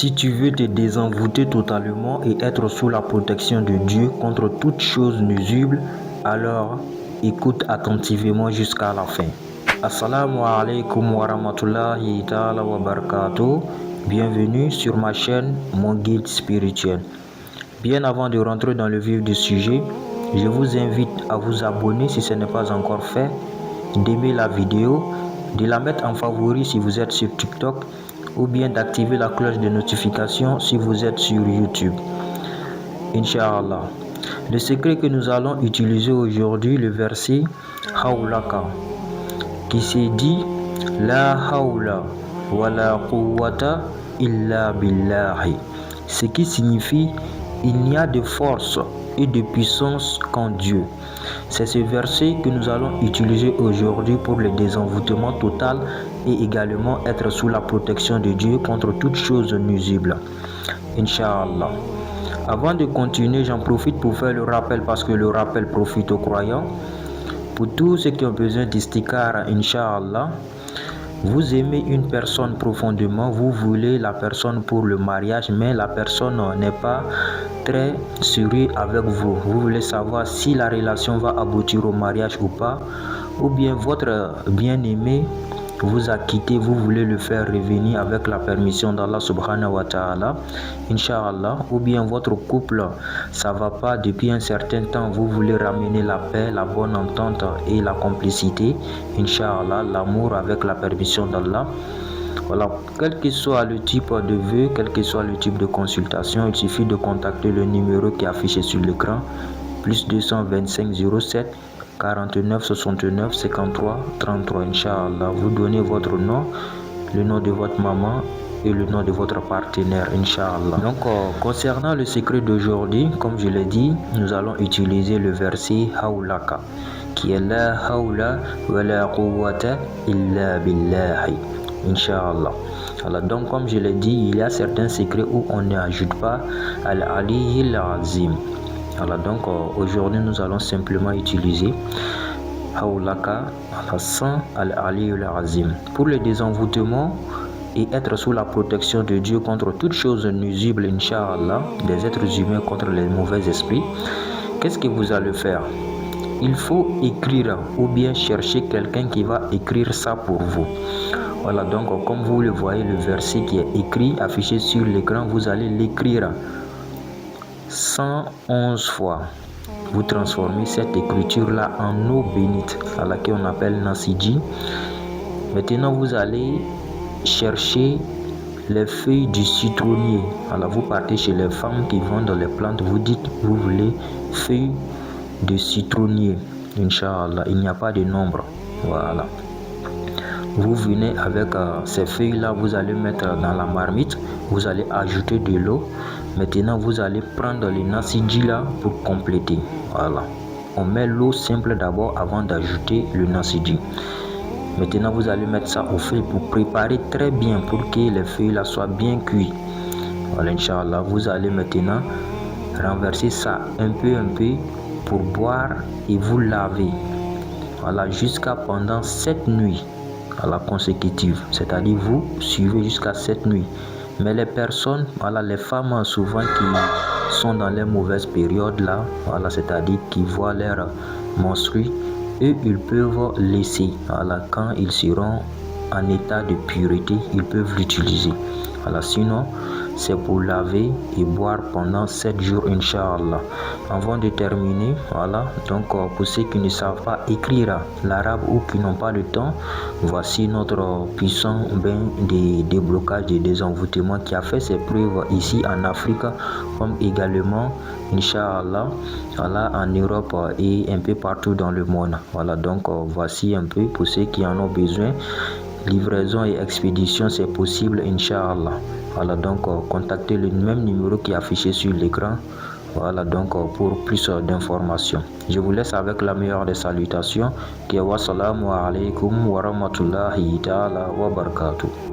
Si tu veux te désenvoûter totalement et être sous la protection de Dieu contre toute chose nuisible, alors écoute attentivement jusqu'à la fin. Assalamu alaikum wa rahmatullahi ta'ala wa barakatuh. Bienvenue sur ma chaîne Mon Guide Spirituel. Bien avant de rentrer dans le vif du sujet, je vous invite à vous abonner si ce n'est pas encore fait, d'aimer la vidéo, de la mettre en favori si vous êtes sur TikTok ou bien d'activer la cloche de notification si vous êtes sur YouTube. Inch'Allah. Le secret que nous allons utiliser aujourd'hui, le verset Hawlaka, qui se dit La hawla wa la quwwata illa billahi, ce qui signifie il n'y a de force et de puissance qu'en Dieu. C'est ce verset que nous allons utiliser aujourd'hui pour le désenvoûtement total et également être sous la protection de Dieu contre toute chose nuisible. Inch'Allah. Avant de continuer, j'en profite pour faire le rappel parce que le rappel profite aux croyants. Pour tous ceux qui ont besoin d'istikhara, Inch'Allah, vous aimez une personne profondément, vous voulez la personne pour le mariage, mais la personne n'est pas très sérieux avec vous. Vous voulez savoir si la relation va aboutir au mariage ou pas, ou bien votre bien-aimé vous a quitté, vous voulez le faire revenir avec la permission d'Allah subhanahu wa ta'ala, Inch'Allah, ou bien votre couple, ça va pas depuis un certain temps, vous voulez ramener la paix, la bonne entente et la complicité, Inch'Allah, l'amour avec la permission d'Allah. Voilà, quel que soit le type de vœu, quel que soit le type de consultation, il suffit de contacter le numéro qui est affiché sur l'écran, plus 225 07 49 69 53 33, Inch'Allah. Vous donnez votre nom, le nom de votre maman et le nom de votre partenaire, Inch'Allah. Donc, concernant le secret d'aujourd'hui, comme je l'ai dit, nous allons utiliser le verset Hawlaka, qui est la hawla wa la quwwata illa billahi, Inch'Allah. Alors, donc, comme je l'ai dit, il y a certains secrets où on n'ajoute pas Al-Aliyyil Azim. Alors donc aujourd'hui nous allons simplement utiliser Hawlaka al-Hassan al-Aliyyul Azim pour le désenvoûtement et être sous la protection de Dieu contre toute chose nuisible, Inch'Allah, des êtres humains contre les mauvais esprits. Qu'est-ce que vous allez faire? Il faut écrire ou bien chercher quelqu'un qui va écrire ça pour vous. Voilà, donc comme vous le voyez, le verset qui est écrit, affiché sur l'écran, vous allez l'écrire 111 fois. Vous transformez cette écriture là en eau bénite à laquelle on appelle Nasiji. Maintenant vous allez chercher les feuilles du citronnier. Alors vous partez chez les femmes qui vendent les plantes, vous dites vous voulez feuilles de citronnier, Inch'Allah, il n'y a pas de nombre. Voilà, vous venez avec ces feuilles là, vous allez mettre dans la marmite, vous allez ajouter de l'eau. Maintenant vous allez prendre les nasiji là pour compléter. Voilà, on met l'eau simple d'abord avant d'ajouter le nasiji. Maintenant vous allez mettre ça au feu pour préparer très bien pour que les feuilles là soient bien cuites. Voilà, Inch'Allah, vous allez maintenant renverser ça un peu pour boire et vous laver. Voilà, jusqu'à pendant 7 nuits à la consécutive, c'est-à-dire vous suivez jusqu'à 7 nuits. Mais les personnes, voilà, les femmes souvent qui sont dans les mauvaises périodes là, voilà, c'est-à-dire qui voient leur menstrues, eux ils peuvent laisser, voilà, quand ils seront en état de pureté, ils peuvent l'utiliser. Voilà, sinon c'est pour laver et boire pendant 7 jours, Inch'Allah. Avant de terminer, voilà, donc pour ceux qui ne savent pas écrire l'arabe ou qui n'ont pas le temps, voici notre puissant bain de déblocage et désenvoûtement qui a fait ses preuves ici en Afrique, comme également, Inch'Allah, voilà, en Europe et un peu partout dans le monde. Voilà, donc voici un peu pour ceux qui en ont besoin. Livraison et expédition, c'est possible, Inch'Allah. Voilà, donc contactez le même numéro qui est affiché sur l'écran. Voilà, donc pour plus d'informations. Je vous laisse avec la meilleure des salutations, qui est wassalamu alaikum wa rahmatullahi ta'ala wa barakatuh.